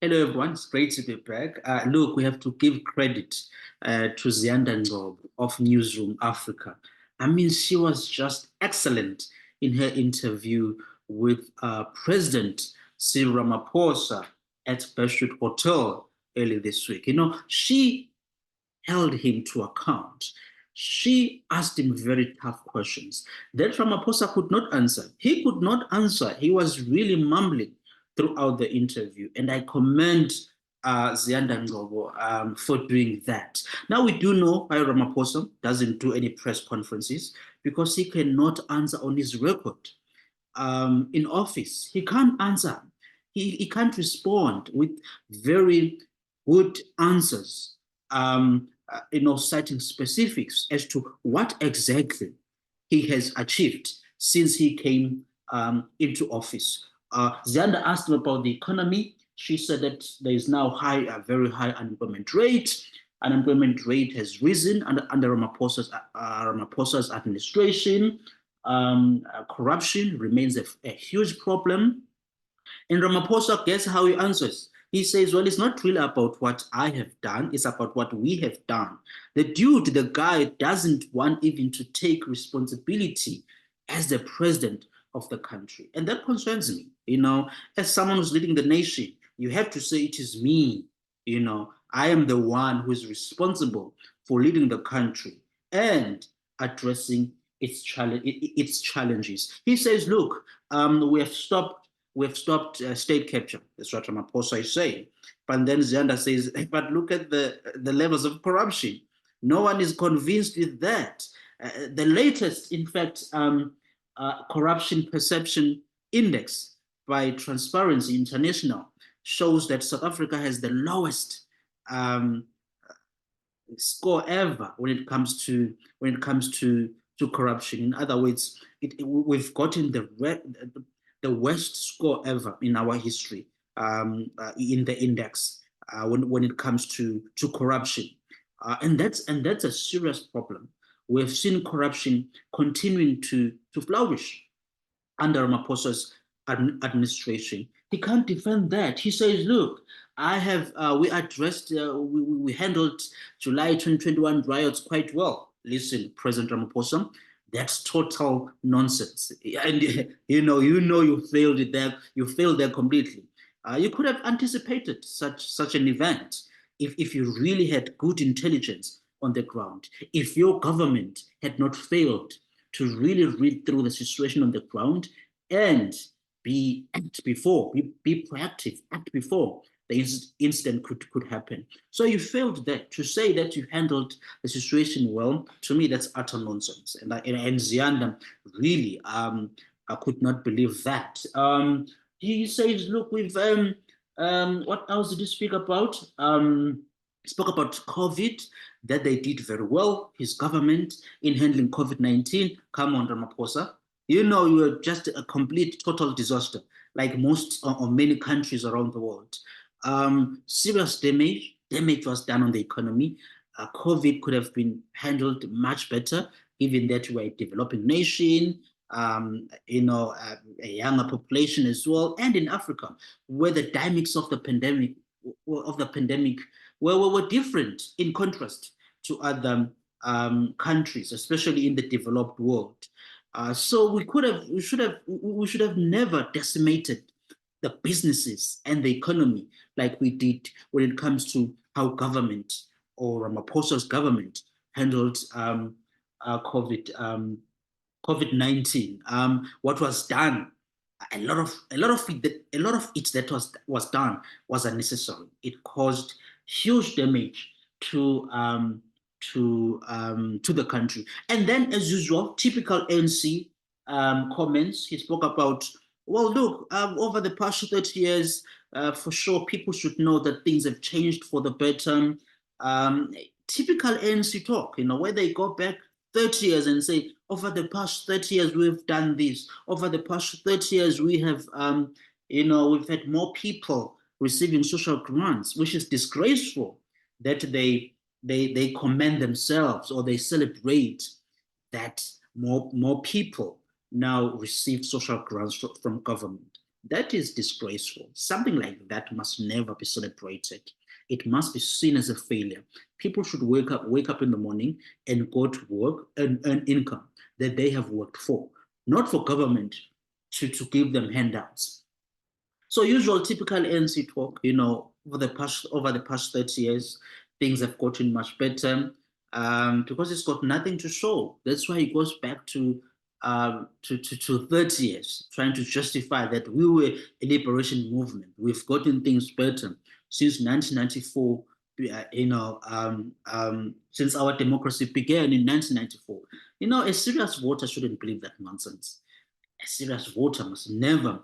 Hello, everyone. It's great to be back. Look, we have to give credit to Ziyanda Ngcobo of Newzroom Afrika. I mean, she was just excellent in her interview with President Cyril Ramaphosa at Bestwood Hotel earlier this week. She held him to account. She asked him very tough questions that Ramaphosa could not answer. He could not answer. He was really mumbling throughout the interview. And I commend Ziyanda Ngcobo for doing that. Now, we do know why Ramaphosa doesn't do any press conferences because he cannot answer on his record in office. He can't answer. He can't respond with very good answers, citing specifics as to what exactly he has achieved since he came into office. Ziyanda asked him about the economy. She said that there is now a very high unemployment rate. Unemployment rate has risen under Ramaphosa's administration. Corruption remains a huge problem. And Ramaphosa, guess how he answers? He says, well, it's not really about what I have done, it's about what we have done. The guy, doesn't want even to take responsibility as the president of the country. And that concerns me. As someone who's leading the nation, you have to say it is me. I am the one who is responsible for leading the country and addressing its challenges. He says, look, we've stopped state capture. That's what Ramaphosa is saying. But then Ziyanda says, but look at the levels of corruption. No one is convinced with that. The latest, in fact, corruption perception index by Transparency International shows that South Africa has the lowest score ever when it comes to corruption. In other words, we've gotten the worst score ever in our history in the index when it comes to corruption, and that's a serious problem. We've seen corruption continuing to flourish under Ramaphosa's administration. He can't defend that. He says, look, we handled July 2021 riots quite well. Listen, President Ramaphosa, that's total nonsense. And you failed it there. You failed there completely. You could have anticipated such an event if you really had good intelligence on the ground. If your government had not failed to really read through the situation on the ground and be proactive, act before the incident could happen. So you failed that. To say that you handled the situation well, to me, that's utter nonsense. And Ziyanda really I could not believe that. He says, look, we've what else did he speak about? He spoke about COVID, that they did very well, his government, in handling COVID-19. Come on, Ramaphosa. You were just a complete, total disaster, like most or many countries around the world. Serious damage was done on the economy. COVID could have been handled much better, given that we're a developing nation, a younger population as well, and in Africa, where the dynamics of the pandemic were different in contrast to other countries, especially in the developed world. So we should have never decimated the businesses and the economy like we did when it comes to how government or Ramaphosa's government handled COVID-19. What was done, a lot of it that was done was unnecessary. It caused huge damage to the country. And then, as usual, typical ANC comments. He spoke about, well, look, over the past 30 years, for sure, people should know that things have changed for the better. Typical ANC talk, where they go back 30 years and say, over the past 30 years, we've done this. Over the past 30 years, we have, we've had more people receiving social grants, which is disgraceful that they commend themselves or they celebrate that more people now receive social grants from government. That is disgraceful. Something like that must never be celebrated. It must be seen as a failure. People should wake up in the morning and go to work and earn income that they have worked for, not for government to give them handouts. So usual typical ANC talk, over the past 30 years, things have gotten much better because it's got nothing to show. That's why it goes back to 30 years, trying to justify that we were a liberation movement. We've gotten things better since 1994. Since our democracy began in 1994. A serious voter shouldn't believe that nonsense. A serious voter must never